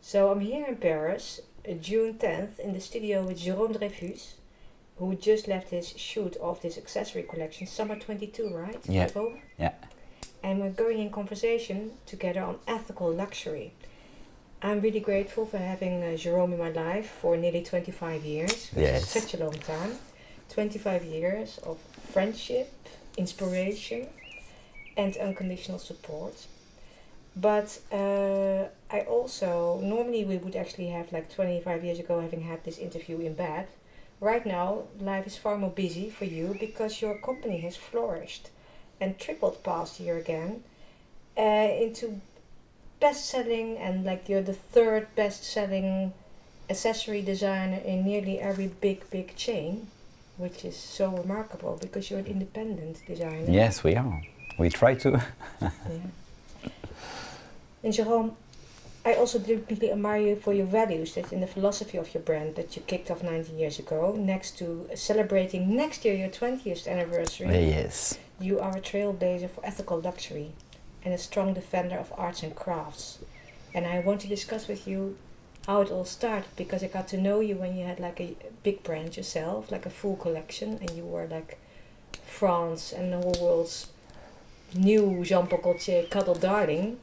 So I'm here in Paris, June 10th, in the studio with Jérôme Dreyfuss, who just left his shoot of this accessory collection, Summer 22, right? Yeah. Jérôme? Yeah. And we're going in conversation together on ethical luxury. I'm really grateful for having Jérôme in my life for nearly 25 years, which is such a long time. 25 years of friendship, inspiration, and unconditional support. But I also, normally we would actually have like 25 years ago having had this interview in bed. Right now, life is far more busy for you because your company has flourished and tripled past year again into best-selling, and like you're the third best-selling accessory designer in nearly every big chain, which is so remarkable because you're an independent designer. Yes, we are. We try to. Yeah. And Jérôme, I also deeply admire you for your values that in the philosophy of your brand that you kicked off 19 years ago, next to celebrating next year your 20th anniversary. Yes. You are a trailblazer for ethical luxury and a strong defender of arts and crafts. And I want to discuss with you how it all started, because I got to know you when you had like a big brand yourself, like a full collection, and you were like France and the whole world's new Jean-Paul Gaultier cuddle darling.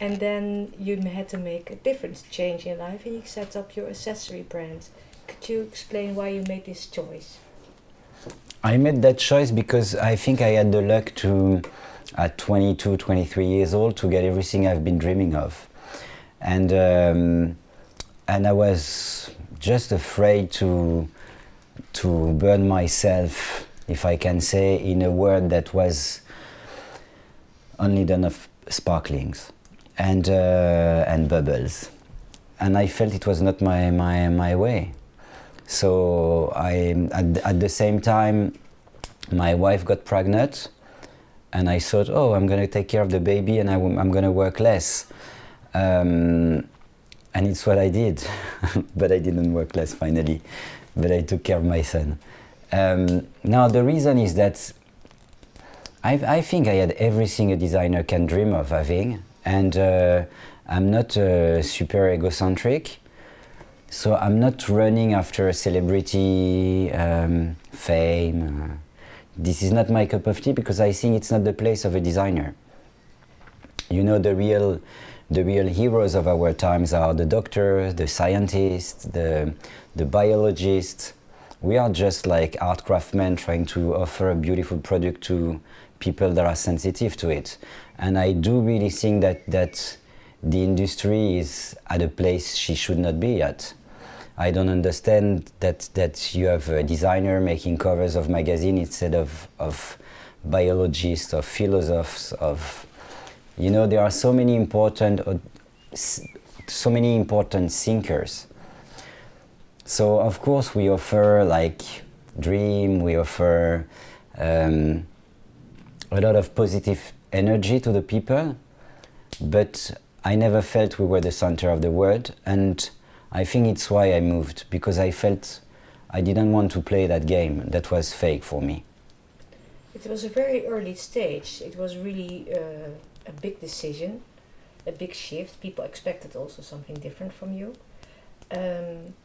And then you had to make a different change in life and you set up your accessory brand. Could you explain why you made this choice? I made that choice because I think I had the luck to, at 22, 23 years old, to get everything I've been dreaming of. And I was just afraid to burn myself, if I can say, in a world that was only done of sparklings and bubbles, and I felt it was not my way. So at the same time, my wife got pregnant, and I thought, oh, I'm gonna take care of the baby, and I'm gonna work less, and it's what I did, but I didn't work less finally, but I took care of my son. Now the reason is that I think I had everything a designer can dream of having. And I'm not super egocentric, so I'm not running after celebrity, fame. This is not my cup of tea because I think it's not the place of a designer. You know, the real heroes of our times are the doctors, the scientists, the biologists. We are just like art craftsmen trying to offer a beautiful product to people that are sensitive to it. And I do really think that the industry is at a place she should not be at. I don't understand that you have a designer making covers of magazine instead of biologists, of philosophers, of, you know, there are so many important thinkers. So of course we offer like dream, we offer a lot of positive energy to the people, but I never felt we were the center of the world, and I think it's why I moved, because I felt I didn't want to play that game. That was fake for me. It was a very early stage. It was really a big decision, a big shift. People expected also something different from you.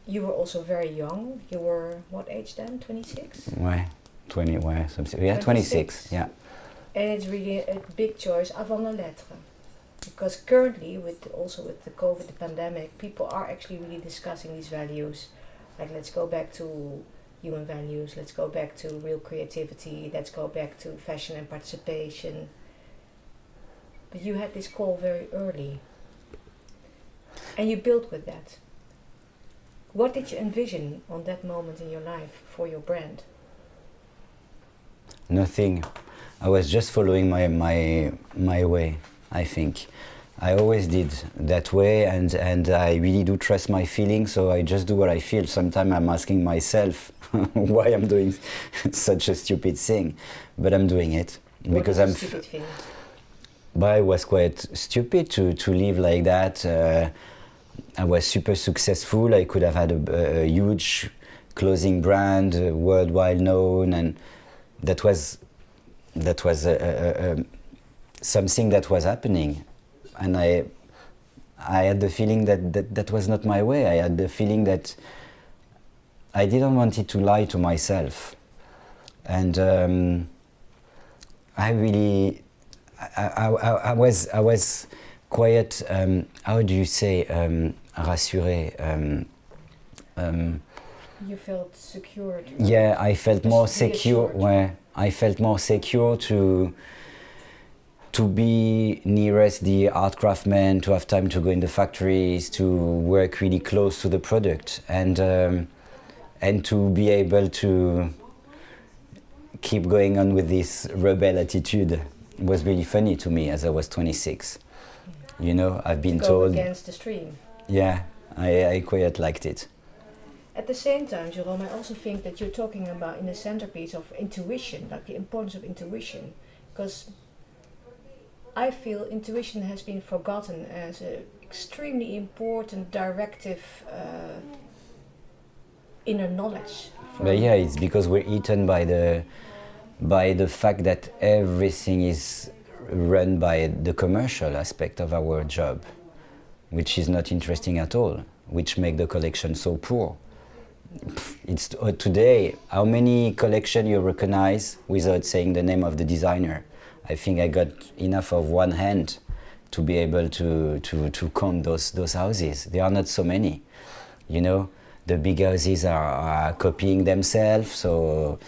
You were also very young. You were what age then? 26? Why? 20, why? Yeah, 26, yeah. And it's really a big choice avant la lettre. Because currently, with the COVID, the pandemic, people are actually really discussing these values. Like, let's go back to human values, let's go back to real creativity, let's go back to fashion and participation. But you had this call very early. And you built with that. What did you envision on that moment in your life for your brand? Nothing. I was just following my way, I think. I always did that way, and I really do trust my feelings, so I just do what I feel. Sometimes I'm asking myself why I'm doing such a stupid thing, but I'm doing it. What because is a stupid thing? But it was quite stupid to live like that. I was super successful. I could have had a huge clothing brand, worldwide known, and that was something that was happening, and I I had the feeling that was not my way. I had the feeling that I didn't want it to lie to myself. And I was quite, how do you say, rassuré. You felt secure? Yeah, I felt more secure. Where I felt more secure to be nearest the art craftsmen, to have time to go in the factories, to work really close to the product, and to be able to keep going on with this rebel attitude was really funny to me as I was 26. You know, I've been told... against the stream. Yeah, I quite liked it. At the same time, Jérôme, I also think that you're talking about in the centerpiece of intuition, like the importance of intuition, because I feel intuition has been forgotten as an extremely important directive inner knowledge. But yeah, it's because we're eaten by the fact that everything is run by the commercial aspect of our job, which is not interesting at all, which make the collection so poor. It's today, how many collection you recognize without saying the name of the designer? I think I got enough of one hand to be able to count those houses. There are not so many, you know. The big houses are copying themselves, so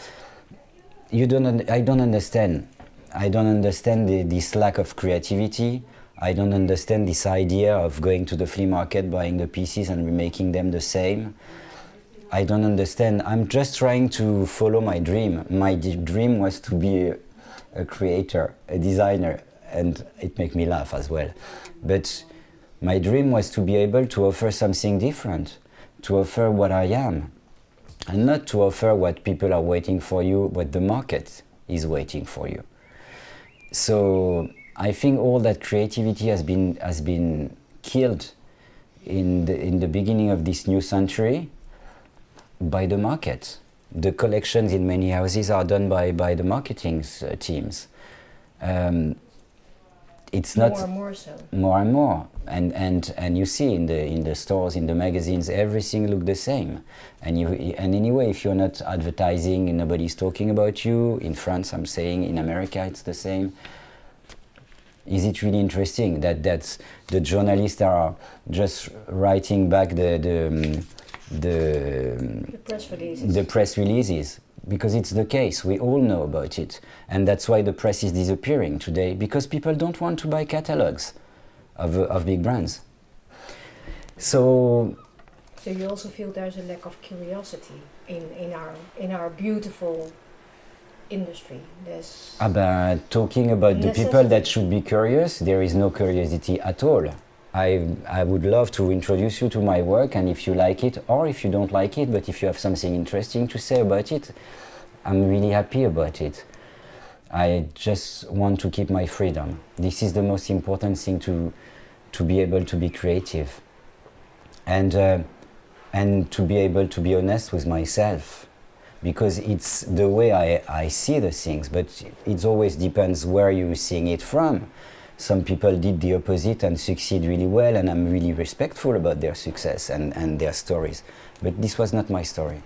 I don't understand. I don't understand this lack of creativity. I don't understand this idea of going to the flea market, buying the pieces and remaking them the same. I don't understand. I'm just trying to follow my dream. My dream was to be a creator, a designer, and it makes me laugh as well. But my dream was to be able to offer something different, to offer what I am, and not to offer what people are waiting for you, what the market is waiting for you. So I think all that creativity has been killed in the beginning of this new century by the market. The collections in many houses are done by the marketing teams. It's not more and more so. More and more, and you see in the stores, in the magazines, everything look the same. And anyway, if you're not advertising and nobody's talking about you, in France, I'm saying, in America, it's the same. Is it really interesting that the journalists are just writing back the press releases? Because it's the case, we all know about it. And that's why the press is disappearing today, because people don't want to buy catalogs of big brands. So you also feel there's a lack of curiosity in our beautiful industry. About talking about the people that should be curious, there is no curiosity at all. I would love to introduce you to my work, and if you like it or if you don't like it, but if you have something interesting to say about it, I'm really happy about it. I just want to keep my freedom. This is the most important thing, to be able to be creative and to be able to be honest with myself, because it's the way I see the things, but it always depends where you're seeing it from. Some people did the opposite and succeed really well, and I'm really respectful about their success and their stories. But this was not my story.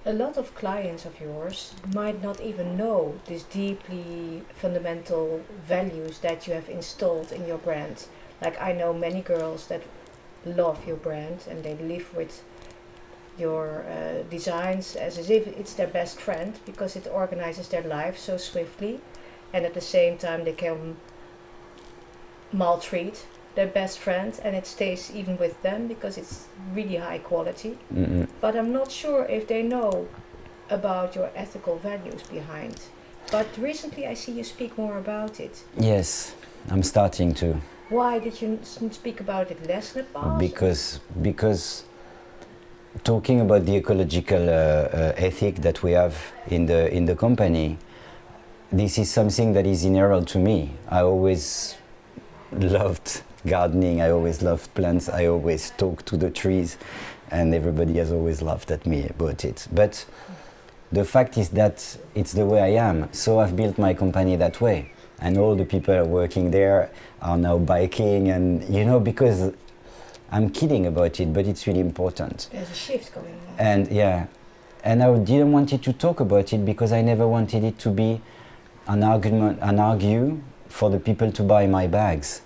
A lot of clients of yours might not even know these deeply fundamental values that you have installed in your brand. Like, I know many girls that love your brand and they live with your designs as if it's their best friend, because it organizes their life so swiftly. And at the same time they can maltreat their best friend, and it stays even with them because it's really high quality. Mm-hmm. But I'm not sure if they know about your ethical values behind. But recently I see you speak more about it. Yes, I'm starting to. Why did you speak about it less in the past? Because talking about the ecological ethic that we have in the company, this is something that is inherent to me. I always loved gardening, I always loved plants, I always talked to the trees, and everybody has always laughed at me about it. But the fact is that it's the way I am, so I've built my company that way. and all the people working there are now biking, and you know, because I'm kidding about it, but it's really important. There's a shift going on. And yeah, and I didn't want it to talk about it because I never wanted it to be an argue for the people to buy my bags.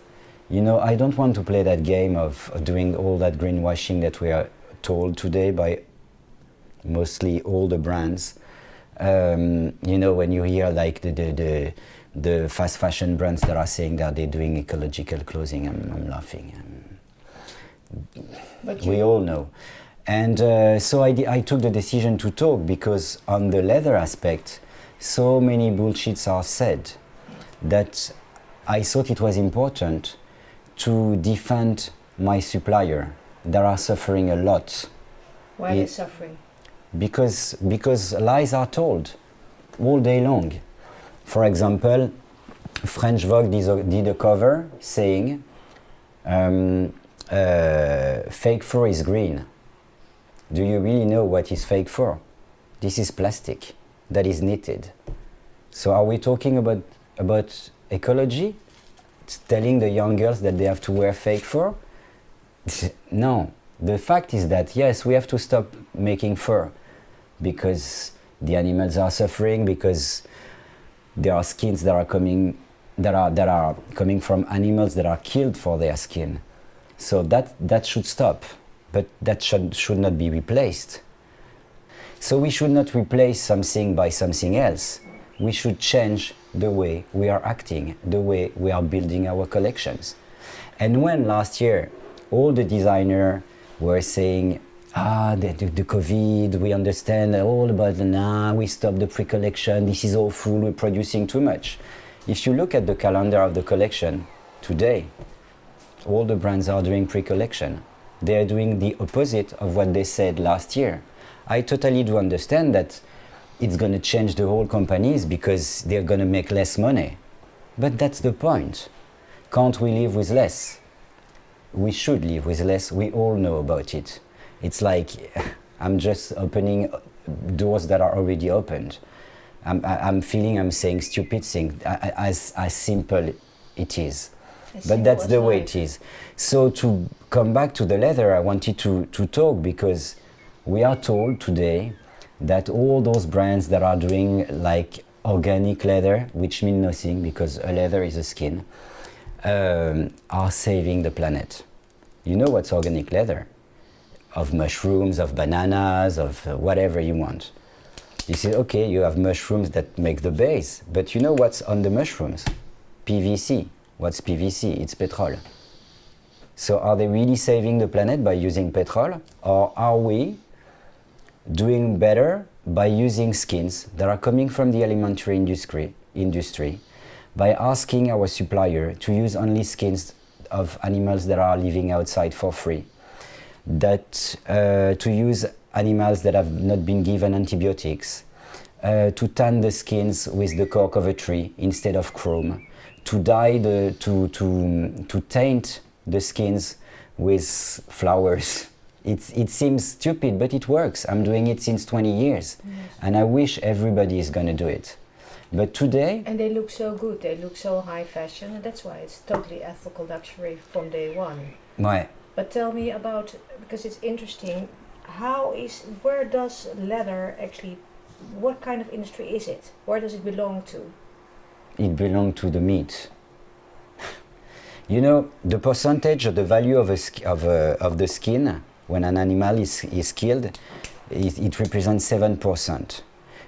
You know, I don't want to play that game of doing all that greenwashing that we are told today by mostly all the brands. You know, when you hear like the fast fashion brands that are saying that they're doing ecological clothing, I'm laughing. But we all know. And so I took the decision to talk because on the leather aspect, so many bullshits are said that I thought it was important to defend my supplier that are suffering a lot. Why are they suffering? Because lies are told all day long. For example, French Vogue did a cover saying fake fur is green. Do you really know what is fake fur? This is plastic that is knitted. So are we talking about ecology? It's telling the young girls that they have to wear fake fur? No. The fact is that yes, we have to stop making fur because the animals are suffering, because there are skins that are coming from animals that are killed for their skin. So that should stop, but that should not be replaced. So we should not replace something by something else. We should change the way we are acting, the way we are building our collections. And when last year all the designers were saying, the COVID, we understand all about we stopped the pre-collection, this is awful, we're producing too much. If you look at the calendar of the collection today, all the brands are doing pre-collection. They are doing the opposite of what they said last year. I totally do understand that it's going to change the whole companies because they're going to make less money. But that's the point. Can't we live with less? We should live with less. We all know about it. It's like I'm just opening doors that are already opened. I'm feeling I'm saying stupid things, as simple it is. But that's the way it is. So to come back to the leather, I wanted to talk because we are told today that all those brands that are doing like organic leather, which means nothing because a leather is a skin, are saving the planet. You know what's organic leather? Of mushrooms, of bananas, of whatever you want. You say, okay, you have mushrooms that make the base, but you know what's on the mushrooms? PVC. What's PVC? It's petrol. So are they really saving the planet by using petrol? Or are we doing better by using skins that are coming from the alimentary industry by asking our supplier to use only skins of animals that are living outside for free, to use animals that have not been given antibiotics, to tan the skins with the cork of a tree instead of chrome, to taint the skins with flowers. It seems stupid, but it works. I'm doing it since 20 years, and I wish everybody is going to do it. But today... And they look so good, they look so high fashion, and that's why it's totally ethical luxury from day one. Right. But tell me about, because it's interesting, where does leather actually, what kind of industry is it? Where does it belong to? It belongs to the meat. You know, the percentage of the value of the skin when an animal is killed, it represents 7%.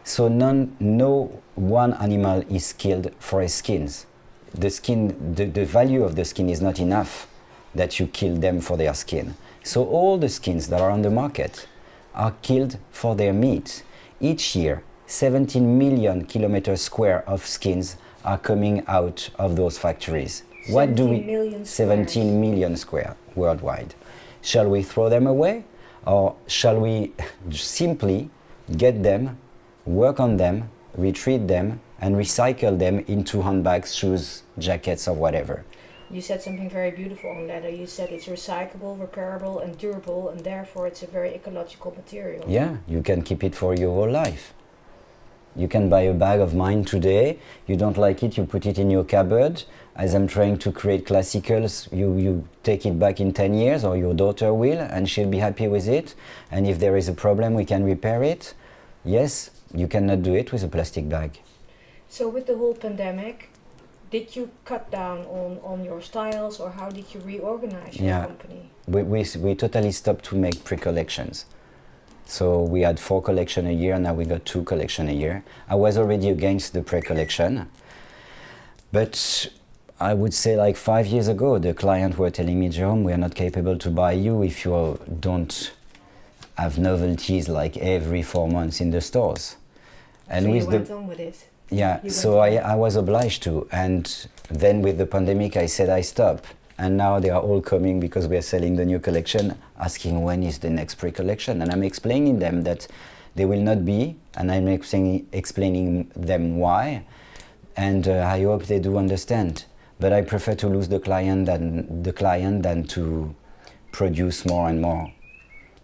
So no one animal is killed for his skins. The value of the skin is not enough that you kill them for their skin. So all the skins that are on the market are killed for their meat. Each year, 17 million kilometers square of skins are coming out of those factories. 17 million square worldwide. Shall we throw them away, or shall we simply get them, work on them, retreat them, and recycle them into handbags, shoes, jackets, or whatever? You said something very beautiful on leather. You said it's recyclable, repairable, and durable, and therefore it's a very ecological material. Yeah, you can keep it for your whole life. You can buy a bag of mine today, you don't like it, you put it in your cupboard. As I'm trying to create classicals, you take it back in 10 years, or your daughter will, and she'll be happy with it. And if there is a problem, we can repair it. Yes, you cannot do it with a plastic bag. So with the whole pandemic, did you cut down on your styles, or how did you reorganize your company? We totally stopped to make pre-collections. So we had 4 collections a year, now we got 2 collections a year. I was already against the pre-collection, but I would say like 5 years ago, the clients were telling me, Jérôme, we are not capable to buy you if you don't have novelties like every 4 months in the stores. And so with you went on with it? Yeah, so I was obliged to. And then with the pandemic, I said I stop. And now they are all coming because we are selling the new collection, asking when is the next pre-collection. And I'm explaining them that they will not be, and I'm explaining them why. And I hope they do understand. But I prefer to lose the client than to produce more and more.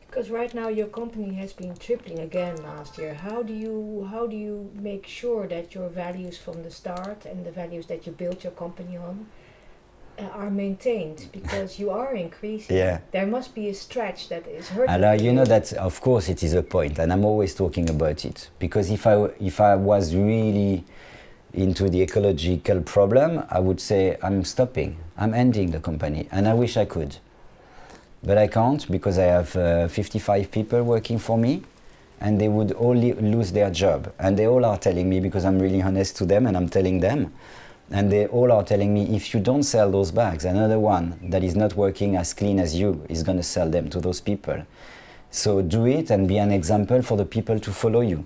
Because right now your company has been tripling again last year. How do you make sure that your values from the start and the values that you built your company on are maintained? Because you are increasing. Yeah. There must be a stretch that is hurting. And you know that of course it is a point, and I'm always talking about it. Because if I was really into the ecological problem, I would say I'm stopping, I'm ending the company, and I wish I could. But I can't, because I have 55 people working for me, and they would all lose their job. And they all are telling me, because I'm really honest to them and I'm telling them, and they all are telling me, if you don't sell those bags, another one that is not working as clean as you is going to sell them to those people. So do it and be an example for the people to follow you.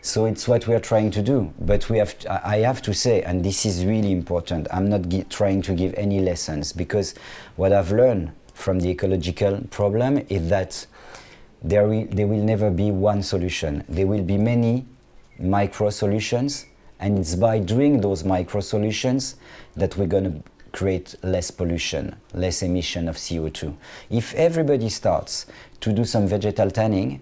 So it's what we are trying to do. But I have to say, and this is really important, I'm not trying to give any lessons, because what I've learned from the ecological problem is that there will never be one solution. There will be many micro solutions, and it's by doing those micro solutions that we're going to create less pollution, less emission of CO2. If everybody starts to do some vegetal tanning,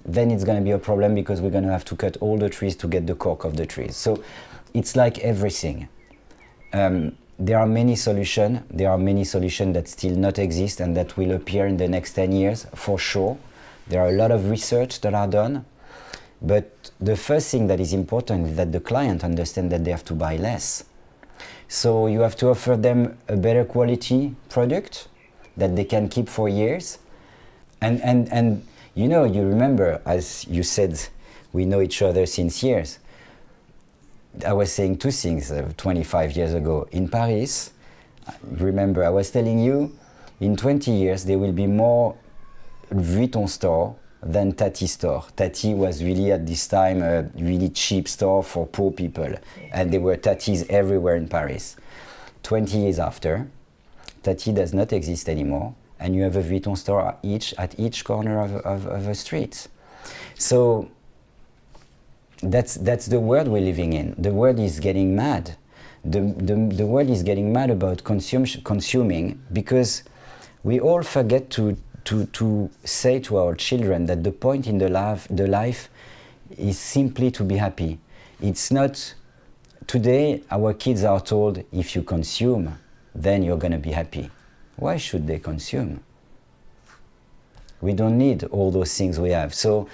then it's going to be a problem, because we're going to have to cut all the trees to get the cork of the trees. So it's like everything. There are many solutions. There are many solutions that still not exist and that will appear in the next 10 years, for sure. There are a lot of research that are done. But the first thing that is important is that the client understands that they have to buy less. So you have to offer them a better quality product that they can keep for years. And you know, you remember, as you said, we know each other since years. I was saying 2 things 25 years ago. In Paris, remember, I was telling you, in 20 years, there will be more Vuitton store than Tati store. Tati was really at this time a really cheap store for poor people. And there were Tatis everywhere in Paris. 20 years after, Tati does not exist anymore. And you have a Vuitton store at each corner of a street. So that's the world we're living in. The world is getting mad. The world is getting mad about consuming, because we all forget to say to our children that the point in the life is simply to be happy. It's not. Today our kids are told, if you consume, then you're going to be happy. Why should they consume? We don't need all those things we have. So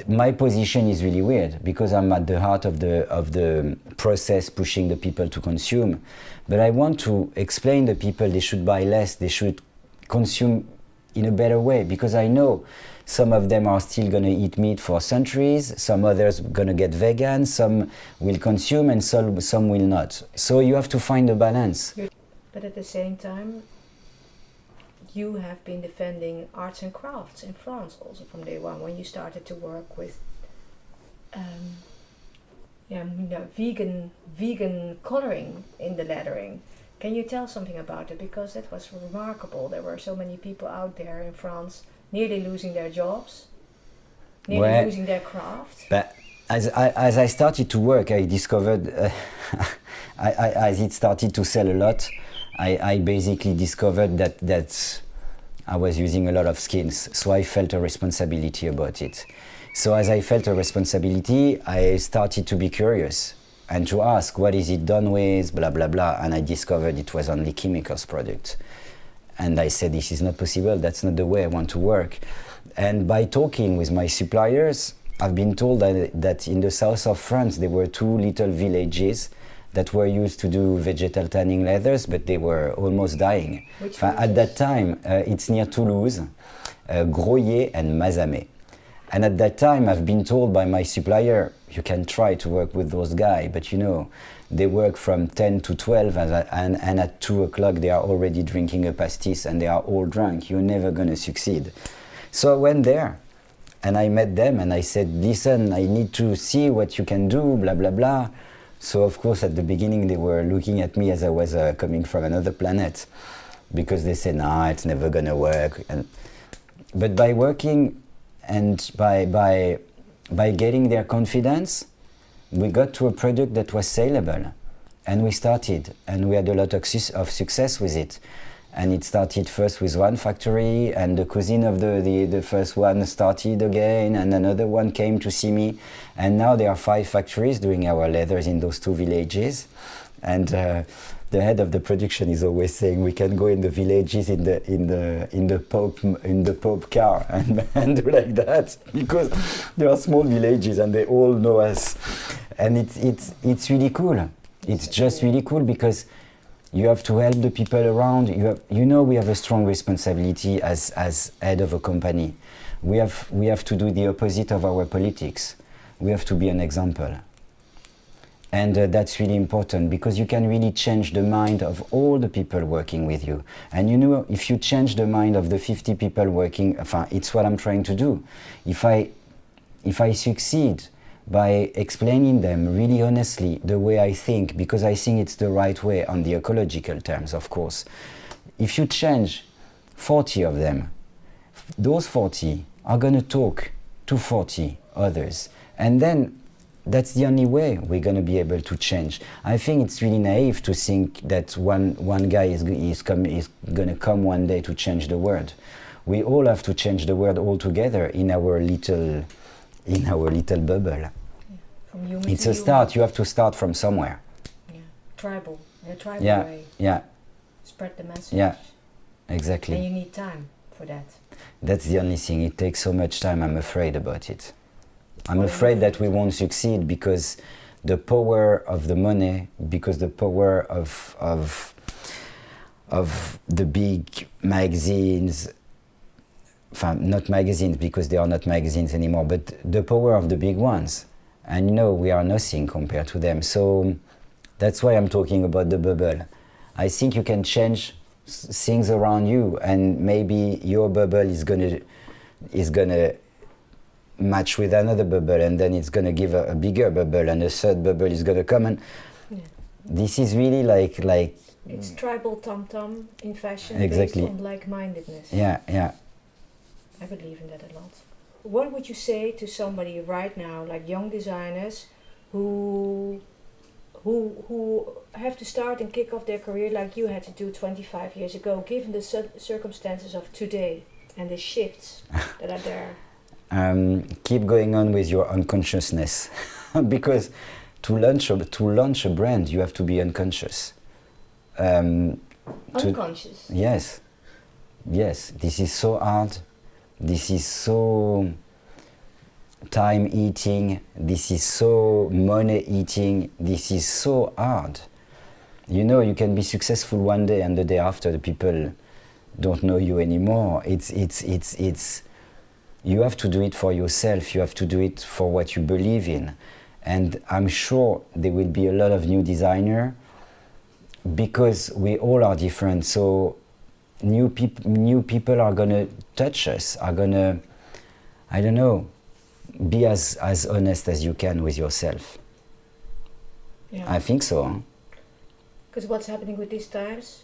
my position is really weird, because I'm at the heart of the process pushing the people to consume. But I want to explain to people they should buy less, they should consume in a better way, because I know some of them are still going to eat meat for centuries, some others going to get vegan, some will consume and some will not. So you have to find a balance. But at the same time, you have been defending arts and crafts in France also from day one, when you started to work with vegan coloring in the lettering. Can you tell something about it? Because that was remarkable. There were so many people out there in France nearly losing their jobs, nearly losing their craft. But as I started to work, I discovered, as it started to sell a lot, I basically discovered that I was using a lot of skins, so I felt a responsibility about it. So as I felt a responsibility, I started to be curious and to ask, what is it done with, blah, blah, blah. And I discovered it was only chemicals product. And I said, this is not possible, that's not the way I want to work. And by talking with my suppliers, I've been told that in the south of France, there were 2 little villages that were used to do vegetal tanning leathers, but they were almost dying. At that time, it's near Toulouse, Groyer and Mazamet. And at that time, I've been told by my supplier, you can try to work with those guys, but you know, they work from 10 to 12, and at 2 o'clock they are already drinking a pastis and they are all drunk. You're never going to succeed. So I went there and I met them and I said, listen, I need to see what you can do, blah, blah, blah. So of course at the beginning they were looking at me as I was coming from another planet, because they said, nah, it's never going to work. But by working and by getting their confidence, we got to a product that was saleable, and we started, and we had a lot of success with it. And it started first with 1 factory, and the cousin of the first one started again, and another one came to see me, and now there are 5 factories doing our leathers in those 2 villages. And the head of the production is always saying we can go in the villages in the Pope car and do like that, because there are small villages and they all know us, and it's really cool. It's just really cool because you have to help the people around. You know, we have a strong responsibility as head of a company. We have to do the opposite of our politics. We have to be an example. And that's really important, because you can really change the mind of all the people working with you. And you know, if you change the mind of the 50 people working, it's what I'm trying to do. If I succeed by explaining them really honestly the way I think, because I think it's the right way on the ecological terms, of course. If you change 40 of them, those 40 are going to talk to 40 others. And then that's the only way we're going to be able to change. I think it's really naive to think that one guy is going to come one day to change the world. We all have to change the world all together in our little bubble. Yeah. From human it's to a start. You have to start from somewhere. Yeah. Tribal. In a tribal way. Yeah. Spread the message. Yeah. Exactly. And you need time for that. That's the only thing. It takes so much time. I'm afraid about it. I'm afraid that we won't succeed because the power of the money, because the power of the big magazines, not magazines because they are not magazines anymore, but the power of the big ones. And you know, we are nothing compared to them. So that's why I'm talking about the bubble. I think you can change things around you, and maybe your bubble is gonna match with another bubble, and then it's going to give a bigger bubble, and a third bubble is going to come, and this is really like it's tribal tom-tom in fashion, exactly, based on like-mindedness. Yeah. I believe in that a lot. What would you say to somebody right now, like young designers who have to start and kick off their career like you had to do 25 years ago, given the circumstances of today and the shifts that are there? Keep going on with your unconsciousness, because to launch a brand, you have to be unconscious. Unconscious? Yes. This is so hard. This is so time eating. This is so money eating. This is so hard. You know, you can be successful one day, and the day after, the people don't know you anymore. It's you have to do it for yourself. You have to do it for what you believe in. And I'm sure there will be a lot of new designers, because we all are different. So new people are going to touch us, are going to, I don't know, be as honest as you can with yourself. Yeah. I think so. Because what's happening with these times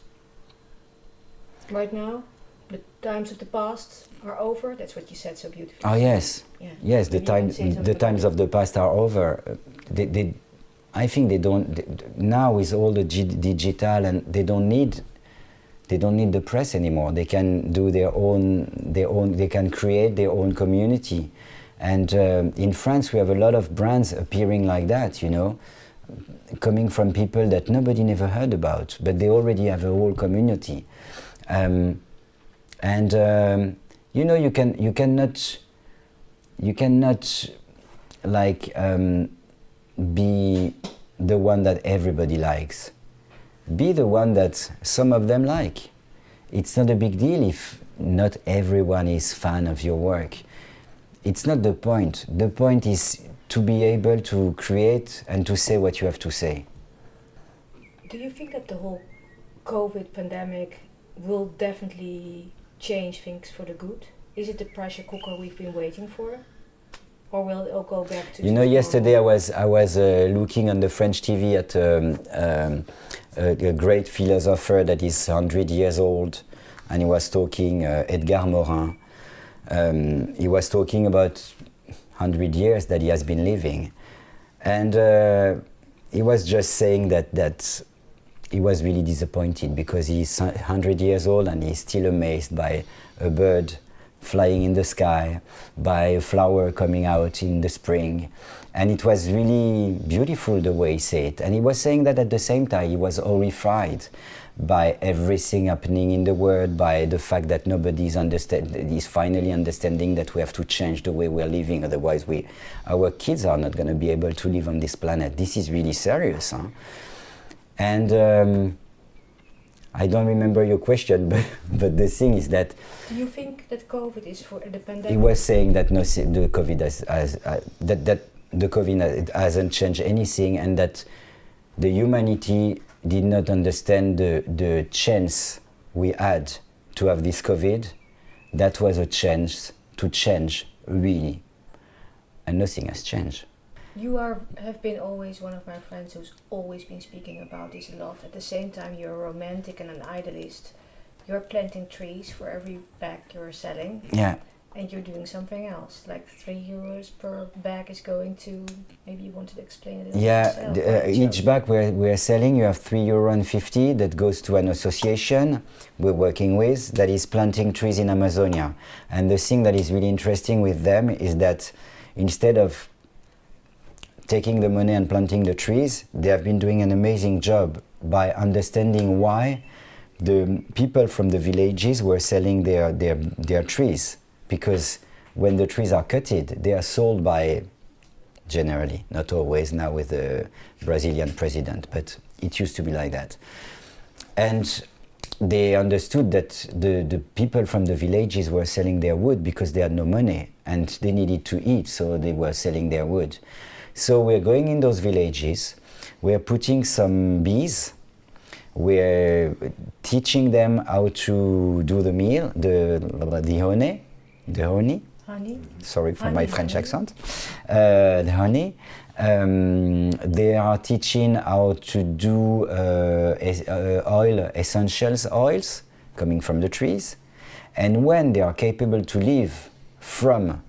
right now? The times of the past are over. That's what you said so beautifully. Oh yes, yes. The times of the past are over. I think they don't. Now with all the digital, and they don't need the press anymore. They can do their own. They can create their own community, And in France, we have a lot of brands appearing like that, you know, coming from people that nobody never heard about, but they already have a whole community. You know, you cannot like be the one that everybody likes. Be the one that some of them like. It's not a big deal if not everyone is fan of your work. It's not the point. The point is to be able to create and to say what you have to say. Do you think that the whole COVID pandemic will definitely change things for the good? Is it the pressure cooker we've been waiting for? Or will it all go back to... You know, yesterday I was looking on the French TV at a great philosopher that is 100 years old, and he was talking, Edgar Morin. He was talking about 100 years that he has been living. And he was just saying that he was really disappointed because he's 100 years old and he's still amazed by a bird flying in the sky, by a flower coming out in the spring. And it was really beautiful the way he said it. And he was saying that at the same time he was horrified by everything happening in the world, by the fact that nobody is finally understanding that we have to change the way we're living, otherwise our kids are not going to be able to live on this planet. This is really serious. Huh? And I don't remember your question, but the thing is that... Do you think that COVID is for the pandemic? He was saying that the COVID the COVID hasn't changed anything, and that the humanity did not understand the chance we had to have this COVID. That was a chance to change, really. And nothing has changed. You have been always one of my friends who's always been speaking about this a lot. At the same time, you're a romantic and an idealist. You're planting trees for every bag you're selling. Yeah. And you're doing something else, like €3 per bag is going to, maybe you wanted to explain it a little bit. Yeah, each bag we're selling, you have €3.50 that goes to an association we're working with that is planting trees in Amazonia. And the thing that is really interesting with them is that instead of taking the money and planting the trees, they have been doing an amazing job by understanding why the people from the villages were selling their trees. Because when the trees are cutted, they are sold by, generally, not always now with the Brazilian president, but it used to be like that. And they understood that the people from the villages were selling their wood because they had no money and they needed to eat, so they were selling their wood. So we're going in those villages, we're putting some bees, we're teaching them how to do the meal, the honey. The honey. Sorry for my French accent. The honey. They are teaching how to do essentials oils coming from the trees. And when they are capable to live from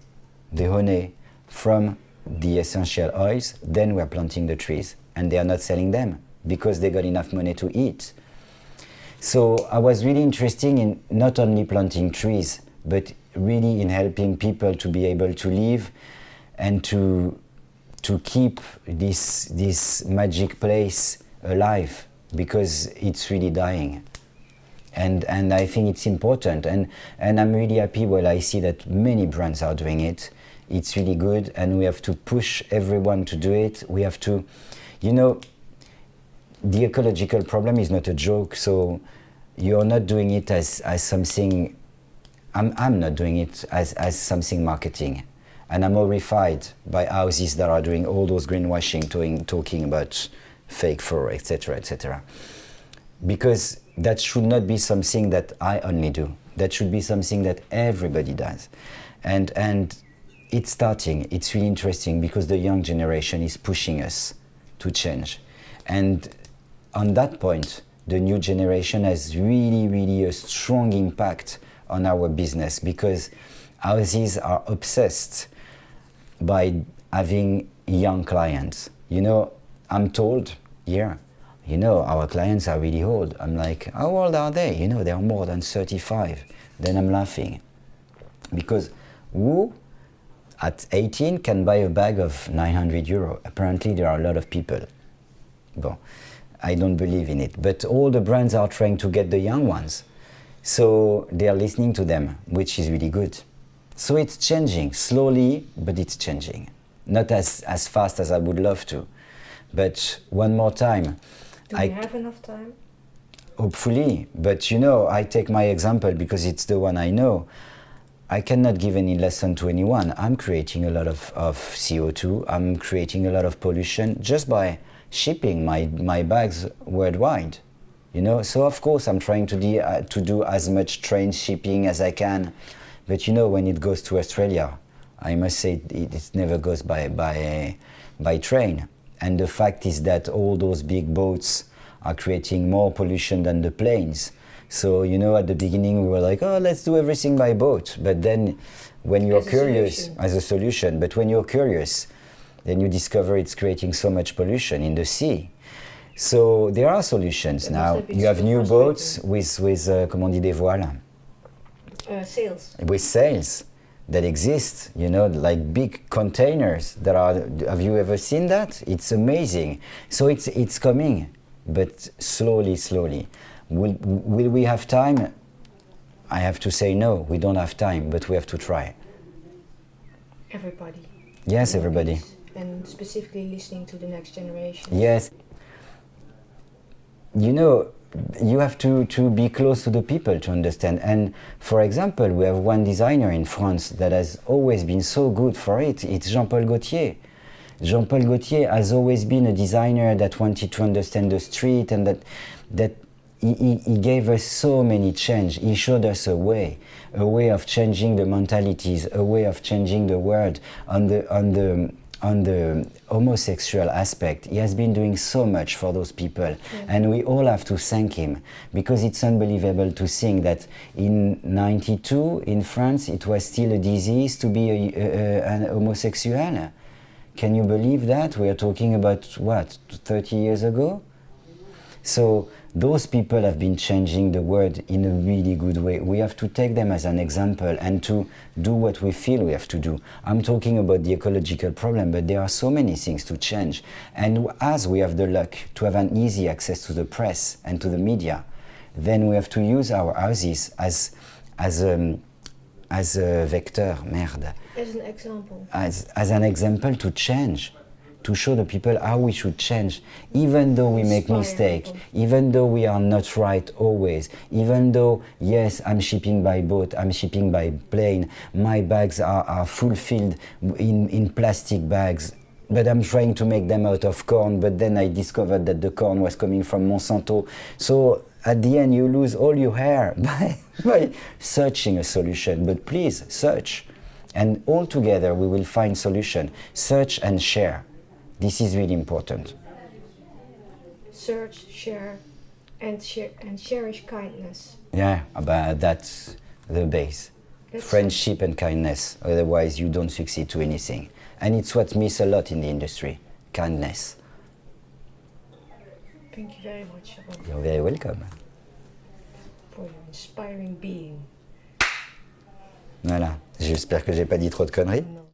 the honey, from the essential oils, then we are planting the trees. And they are not selling them because they got enough money to eat. So I was really interested in not only planting trees, but really in helping people to be able to live and to keep this magic place alive, because it's really dying. And I think it's important, and I'm really happy when I see that many brands are doing it. It's really good, and we have to push everyone to do it. We have to, you know, the ecological problem is not a joke, so you're not doing it as something. I'm not doing it as something marketing, and I'm horrified by houses that are doing all those greenwashing, talking about fake fur, etc., etc. Because that should not be something that I only do. That should be something that everybody does, and it's starting. It's really interesting because the young generation is pushing us to change, and on that point, the new generation has really a strong impact on our business, because houses are obsessed by having young clients. You know, I'm told here, you know, our clients are really old. I'm like, how old are they? You know, they are more than 35. Then I'm laughing, because who at 18 can buy a bag of 900 euro. Apparently there are a lot of people. Bon, I don't believe in it, but all the brands are trying to get the young ones. So they are listening to them, which is really good. So it's changing, slowly, but it's changing. Not as fast as I would love to, but one more time. Do we have enough time? Hopefully, but you know, I take my example because it's the one I know. I cannot give any lesson to anyone. I'm creating a lot of CO2, I'm creating a lot of pollution just by shipping my bags worldwide. You know, so of course I'm trying to do as much train shipping as I can, but you know, when it goes to Australia, I must say it never goes by train. And the fact is that all those big boats are creating more pollution than the planes. So, you know, at the beginning we were like, oh, let's do everything by boat. But then when you're curious, as a solution, but when you're curious, then you discover it's creating so much pollution in the sea. So there are solutions now. You have new boats with comment on dit des voiles? Sails. With sails that exist, you know, like big containers that are, have you ever seen that? It's amazing. So it's coming, but slowly. Will we have time? I have to say no, we don't have time, but we have to try. Everybody. Yes, everybody. And specifically listening to the next generation. Yes. You know, you have to be close to the people to understand. And for example, we have one designer in France that has always been so good for it. It's Jean-Paul Gaultier. Jean-Paul Gaultier has always been a designer that wanted to understand the street, and that he gave us so many change. He showed us a way of changing the mentalities, a way of changing the world on the homosexual aspect. He has been doing so much for those people, and we all have to thank him, because it's unbelievable to think that in '92 in France it was still a disease to be an homosexual. Can you believe that? We are talking about, what, 30 years ago? So those people have been changing the world in a really good way. We have to take them as an example and to do what we feel we have to do. I'm talking about the ecological problem, but there are so many things to change. And as we have the luck to have an easy access to the press and to the media, then we have to use our houses as a vector, merde. As an example. As an example to change. To show the people how we should change, even though we make mistakes, even though we are not right always, even though, yes, I'm shipping by boat, I'm shipping by plane, my bags are fulfilled in plastic bags, but I'm trying to make them out of corn, but then I discovered that the corn was coming from Monsanto. So at the end you lose all your hair by searching a solution, but please search. And all together we will find solution. Search and share. This is really important. Search, share, and cherish kindness. Yeah, but that's the base. Friendship and kindness. Otherwise, you don't succeed to anything. And it's what miss a lot in the industry. Kindness. Thank you very much, Jérôme. You're very welcome. For your inspiring being. Voilà. J'espère que j'ai pas dit trop de conneries. No.